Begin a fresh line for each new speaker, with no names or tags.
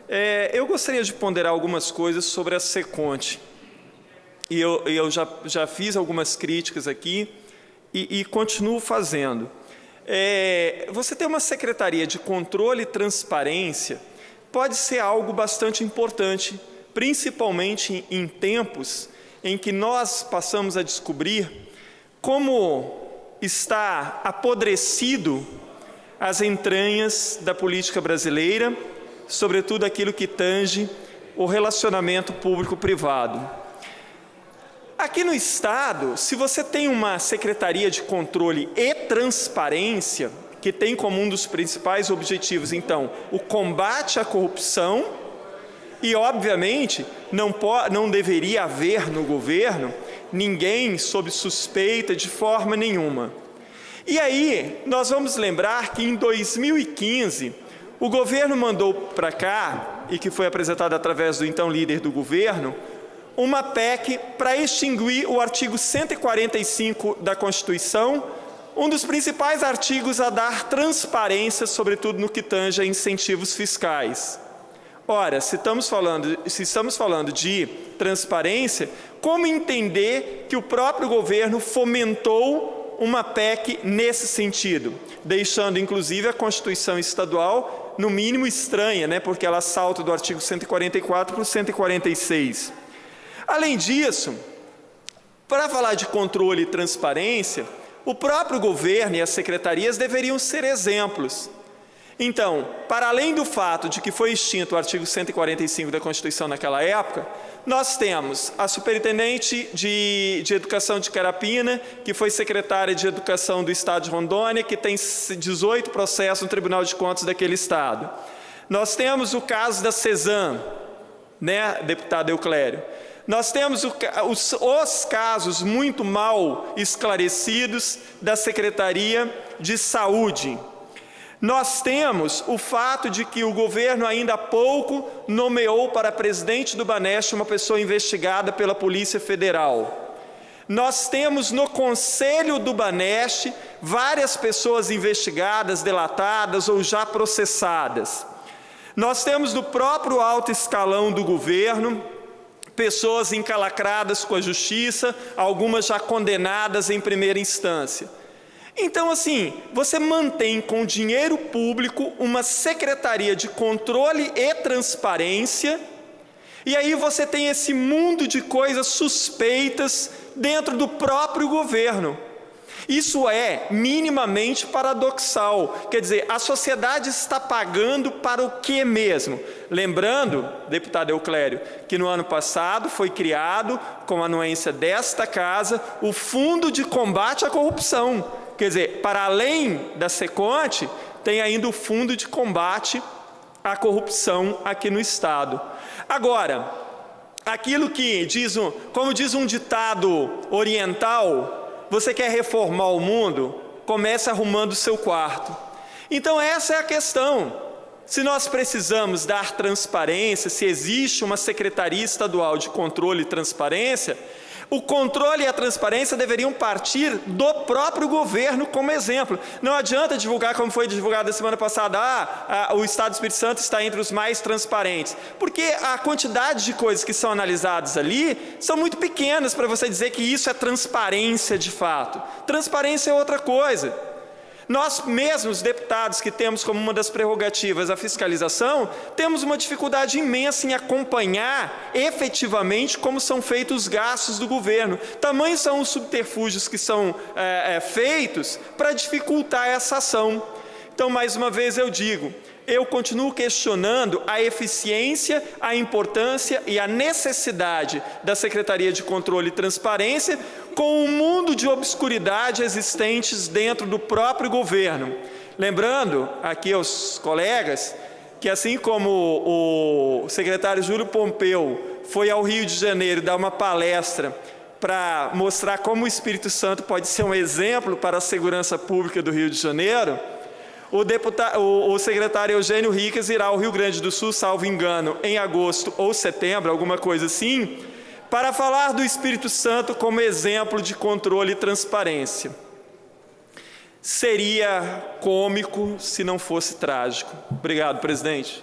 Eu gostaria de ponderar algumas coisas sobre a Seconte. E eu já fiz algumas críticas aqui e continuo fazendo. Você ter uma Secretaria de Controle e Transparência pode ser algo bastante importante, principalmente em tempos em que nós passamos a descobrir como está apodrecido as entranhas da política brasileira, sobretudo aquilo que tange o relacionamento público-privado. Aqui no Estado, se você tem uma Secretaria de Controle e Transparência, que tem como um dos principais objetivos, então, o combate à corrupção, e, obviamente, não deveria haver no governo ninguém sob suspeita de forma nenhuma. E aí, nós vamos lembrar que em 2015, o governo mandou para cá, e que foi apresentado através do então líder do governo, uma PEC para extinguir o artigo 145 da Constituição, um dos principais artigos a dar transparência, sobretudo no que tange a incentivos fiscais. Ora, se estamos falando de transparência, como entender que o próprio governo fomentou uma PEC nesse sentido, deixando inclusive a Constituição estadual no mínimo estranha, né, porque ela salta do artigo 144 para o 146. Além disso, para falar de controle e transparência, o próprio governo e as secretarias deveriam ser exemplos. Então, para além do fato de que foi extinto o artigo 145 da Constituição naquela época, nós temos a superintendente de Educação de Carapina, que foi secretária de Educação do Estado de Rondônia, que tem 18 processos no Tribunal de Contas daquele Estado. Nós temos o caso da CESAM, né, deputado Euclério? Nós temos os casos muito mal esclarecidos da Secretaria de Saúde. Nós temos o fato de que o governo ainda há pouco nomeou para presidente do Banesp uma pessoa investigada pela Polícia Federal. Nós temos no Conselho do Banesp várias pessoas investigadas, delatadas ou já processadas. Nós temos no próprio alto escalão do governo pessoas encalacradas com a justiça, algumas já condenadas em primeira instância. Então, assim, você mantém com dinheiro público uma Secretaria de Controle e Transparência, e aí você tem esse mundo de coisas suspeitas dentro do próprio governo. Isso é minimamente paradoxal. Quer dizer, a sociedade está pagando para o quê mesmo? Lembrando, deputado Euclério, que no ano passado foi criado, com a anuência desta Casa, o Fundo de Combate à Corrupção. Quer dizer, para além da Seconte, tem ainda o Fundo de Combate à Corrupção aqui no Estado. Agora, aquilo que como diz um ditado oriental, você quer reformar o mundo? Comece arrumando o seu quarto. Então essa é a questão. Se nós precisamos dar transparência, se existe uma Secretaria Estadual de Controle e Transparência, o controle e a transparência deveriam partir do próprio governo como exemplo. Não adianta divulgar, como foi divulgado a semana passada, o Estado do Espírito Santo está entre os mais transparentes, porque a quantidade de coisas que são analisadas ali são muito pequenas para você dizer que isso é transparência de fato. Transparência é outra coisa. Nós mesmos, deputados, que temos como uma das prerrogativas a fiscalização, temos uma dificuldade imensa em acompanhar efetivamente como são feitos os gastos do governo. Tamanhos são os subterfúgios que são feitos para dificultar essa ação. Então, mais uma vez eu digo, eu continuo questionando a eficiência, a importância e a necessidade da Secretaria de Controle e Transparência com o mundo de obscuridade existentes dentro do próprio governo. Lembrando aqui aos colegas que, assim como o secretário Júlio Pompeu foi ao Rio de Janeiro dar uma palestra para mostrar como o Espírito Santo pode ser um exemplo para a segurança pública do Rio de Janeiro, o secretário Eugênio Ricas irá ao Rio Grande do Sul, salvo engano, em agosto ou setembro, alguma coisa assim, para falar do Espírito Santo como exemplo de controle e transparência. Seria cômico se não fosse trágico. Obrigado, presidente.